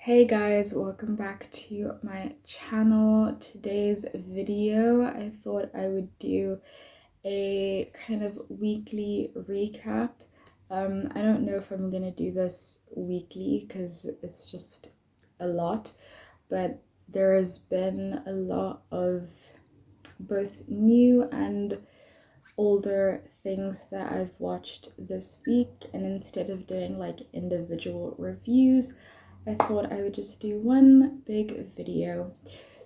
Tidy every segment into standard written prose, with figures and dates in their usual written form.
Hey guys, welcome back to my channel. Today's video, I thought I would do a kind of weekly recap. I don't know if I'm gonna do this weekly because it's just a lot, but there has been a lot of both new and older things that I've watched this week, and instead of doing like individual reviews, I thought I would just do one big video.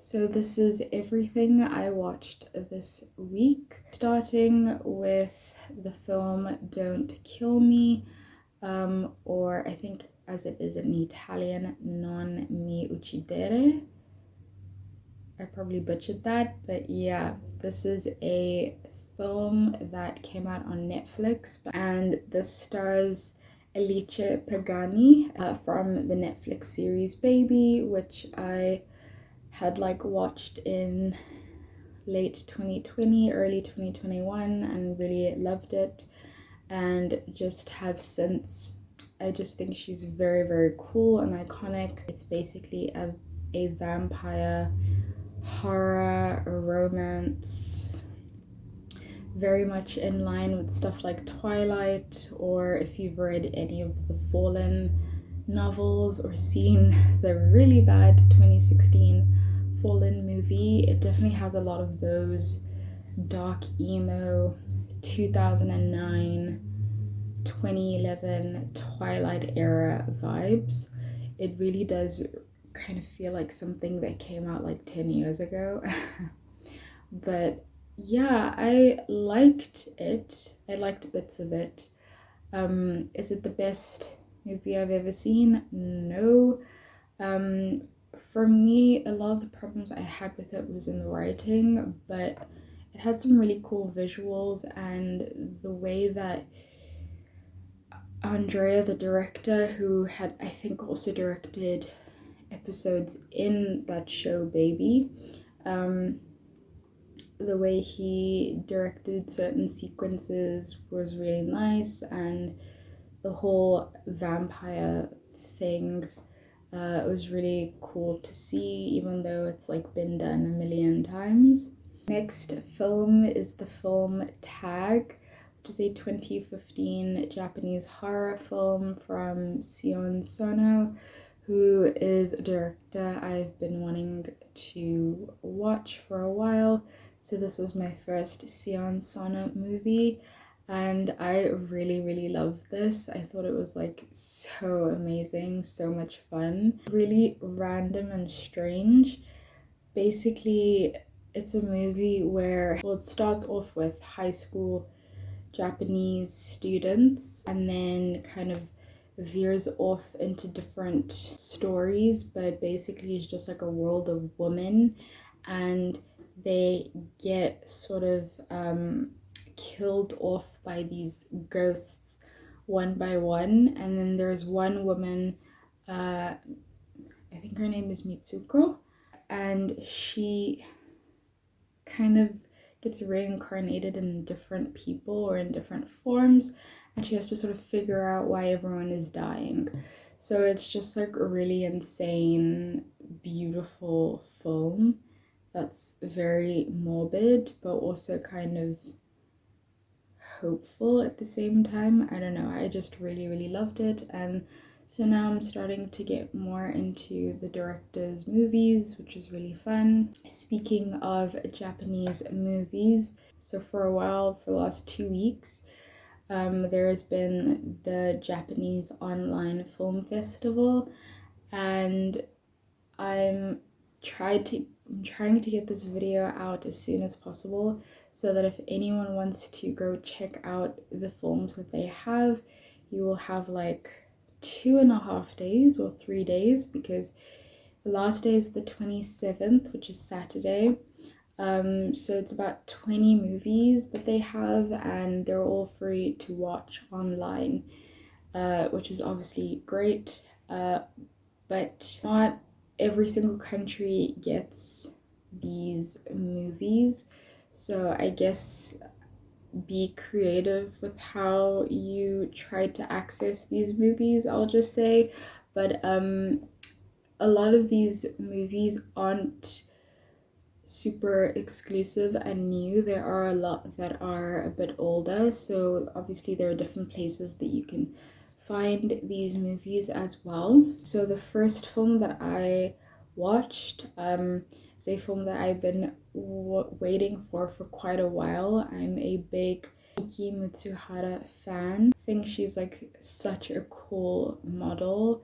So this is everything I watched this week, starting with the film Don't Kill Me, or I think as it is in Italian, Non mi uccidere. I probably butchered that, but yeah, this is a film that came out on Netflix, and this stars Alice Pagani from the Netflix series Baby, which I had like watched in late 2020, early 2021, and really loved it, and just have since. I just think she's very, very cool and iconic. It's basically a vampire horror romance, very much in line with stuff like Twilight, or if you've read any of the Fallen novels or seen the really bad 2016 Fallen movie. It definitely has a lot of those dark emo 2009 2011 Twilight era vibes. It really does kind of feel like something that came out like 10 years ago. But yeah, I liked it. I liked bits of it. Is it the best movie I've ever seen? No. For me, a lot of the problems I had with it was in the writing, but it had some really cool visuals, and the way that Andrea, the director, who had I think also directed episodes in that show Baby, the way he directed certain sequences was really nice, and the whole vampire thing was really cool to see, even though it's like been done a million times. Next film is the film Tag, which is a 2015 Japanese horror film from Sion Sono, who is a director I've been wanting to watch for a while. So this was my first Sion Sono movie, and I really loved this. I thought it was like so amazing, so much fun, really random and strange. Basically, it's a movie where, well, it starts off with high school Japanese students and then kind of veers off into different stories, but basically it's just like a world of women, and they get sort of killed off by these ghosts one by one. And then there's one woman, I think her name is Mitsuko, and she kind of gets reincarnated in different people or in different forms, and she has to sort of figure out why everyone is dying. So it's just like a really insane, beautiful film that's very morbid but also kind of hopeful at the same time. I don't know, I just really loved it, and so now I'm starting to get more into the director's movies, which is really fun. Speaking of Japanese movies, so for a while, for the last 2 weeks, there has been the Japanese online film festival, and I'm trying to get this video out as soon as possible, so that if anyone wants to go check out the films that they have, you will have like 2.5 days or 3 days, because the last day is the 27th, which is Saturday. So it's about 20 movies that they have, and they're all free to watch online, which is obviously great, but not every single country gets these movies. So I guess be creative with how you try to access these movies, I'll just say. But a lot of these movies aren't super exclusive and new. There are a lot that are a bit older, so obviously there are different places that you can find these movies as well. So the first film that I watched is a film that I've been waiting for quite a while. I'm a big Miki Mutsuhara fan. I think she's like such a cool model.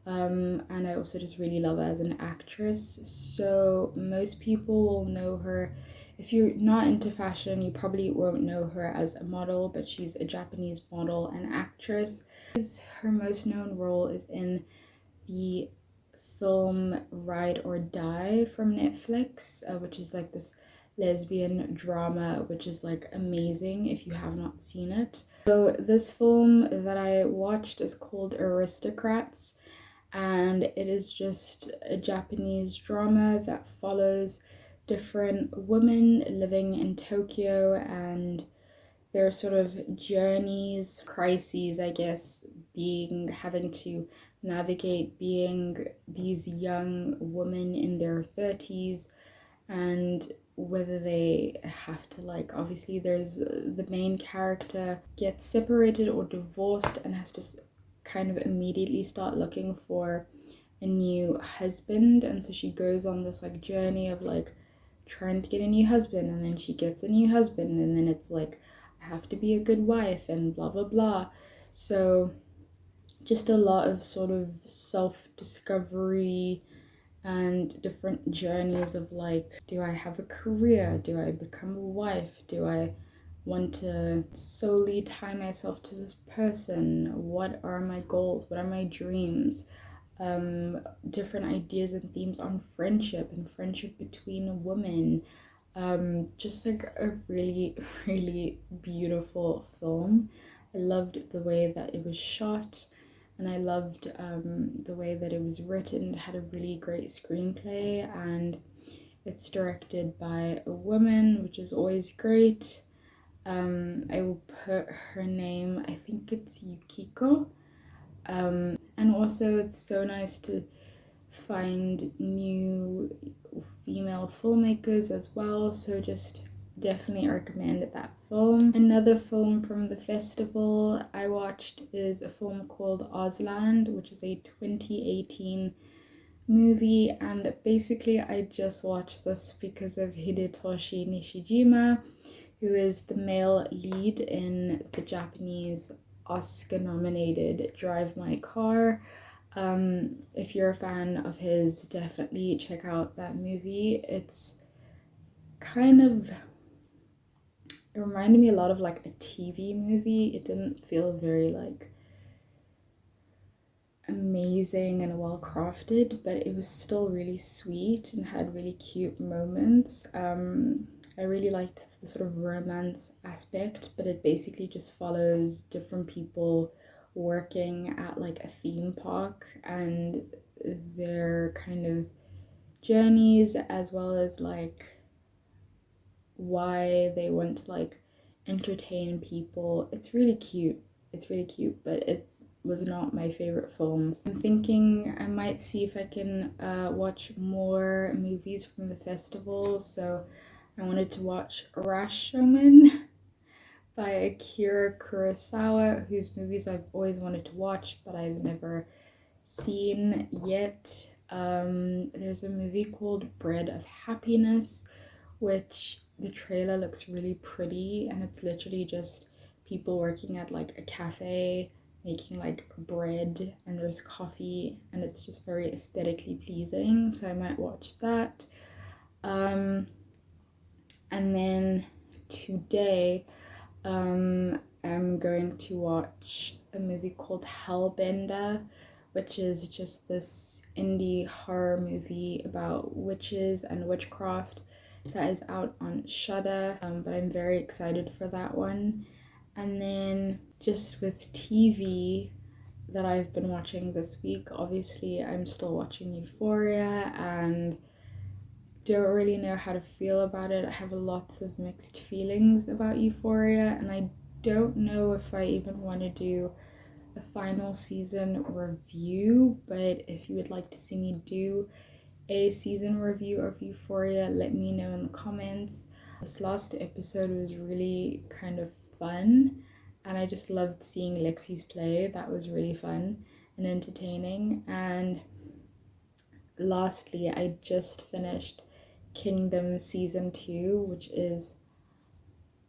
And I also just really love her as an actress. So most people will know her. If you're not into fashion, you probably won't know her as a model, but she's a Japanese model and actress. Her most known role is in the film Ride or Die from Netflix, which is like this lesbian drama, which is like amazing if you have not seen it. So this film that I watched is called Aristocrats, and it is just a Japanese drama that follows different women living in Tokyo and their sort of journeys, crises, I guess, having to navigate being these young women in their 30s, and whether they have to, like, obviously there's the main character gets separated or divorced and has to kind of immediately start looking for a new husband, and so she goes on this like journey of like trying to get a new husband, and then she gets a new husband, and then it's like I have to be a good wife and blah blah blah. So just a lot of sort of self-discovery and different journeys of like, do I have a career, do I become a wife, do I want to solely tie myself to this person, what are my goals, what are my dreams, different ideas and themes on friendship and friendship between women. Just like a really really beautiful film. I loved the way that it was shot, and I loved the way that it was written. It had a really great screenplay, and it's directed by a woman, which is always great. I will put her name, I think it's Yukiko. And also it's so nice to find new female filmmakers as well, so just definitely recommend that film. Another film from the festival I watched is a film called Ausland, which is a 2018 movie, and basically I just watched this because of Hidetoshi Nishijima, who is the male lead in the Japanese Oscar-nominated Drive My Car. If you're a fan of his, definitely check out that movie. It's kind of, it reminded me a lot of like a TV movie. It didn't feel very like amazing and well crafted, but it was still really sweet and had really cute moments. I really liked the sort of romance aspect, but it basically just follows different people working at like a theme park and their kind of journeys, as well as like why they want to like entertain people. It's really cute. It's really cute, but it was not my favorite film. I'm thinking I might see if I can watch more movies from the festival. So I wanted to watch Rashomon by Akira Kurosawa, whose movies I've always wanted to watch, but I've never seen yet. There's a movie called Bread of Happiness, which the trailer looks really pretty, and it's literally just people working at like a cafe making like bread, and there's coffee, and it's just very aesthetically pleasing, so I might watch that. And then today I'm going to watch a movie called Hellbender, which is just this indie horror movie about witches and witchcraft that is out on Shudder, but I'm very excited for that one. And then just with TV that I've been watching this week, obviously I'm still watching Euphoria and don't really know how to feel about it. I have lots of mixed feelings about Euphoria, and I don't know if I even want to do a final season review, but if you would like to see me do a season review of Euphoria, let me know in the comments. This last episode was really kind of fun, and I just loved seeing Lexi's play. That was really fun and entertaining. And lastly, I just finished Kingdom season 2, which is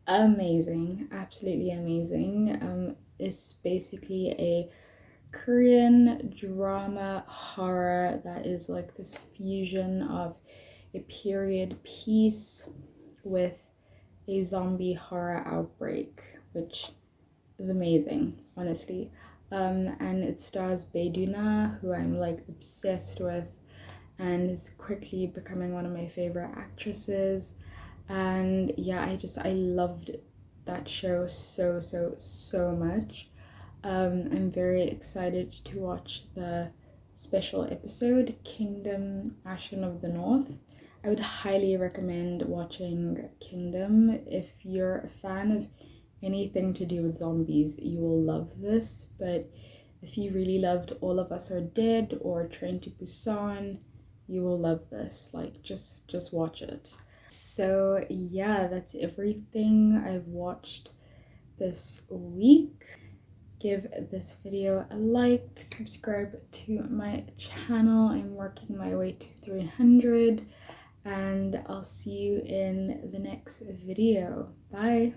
amazing, absolutely amazing. It's basically a Korean drama horror that is like this fusion of a period piece with a zombie horror outbreak, which is amazing, honestly. And it stars Baeduna, who I'm like obsessed with and is quickly becoming one of my favorite actresses. And yeah, I loved that show so much. I'm very excited to watch the special episode, Kingdom Ashen of the North. I would highly recommend watching Kingdom. If you're a fan of anything to do with zombies, you will love this. But if you really loved All of Us Are Dead or Train to Busan, you will love this. Like, just watch it. So yeah, that's everything I've watched this week. Give this video a like, subscribe to my channel. I'm working my way to 300, and I'll see you in the next video. Bye.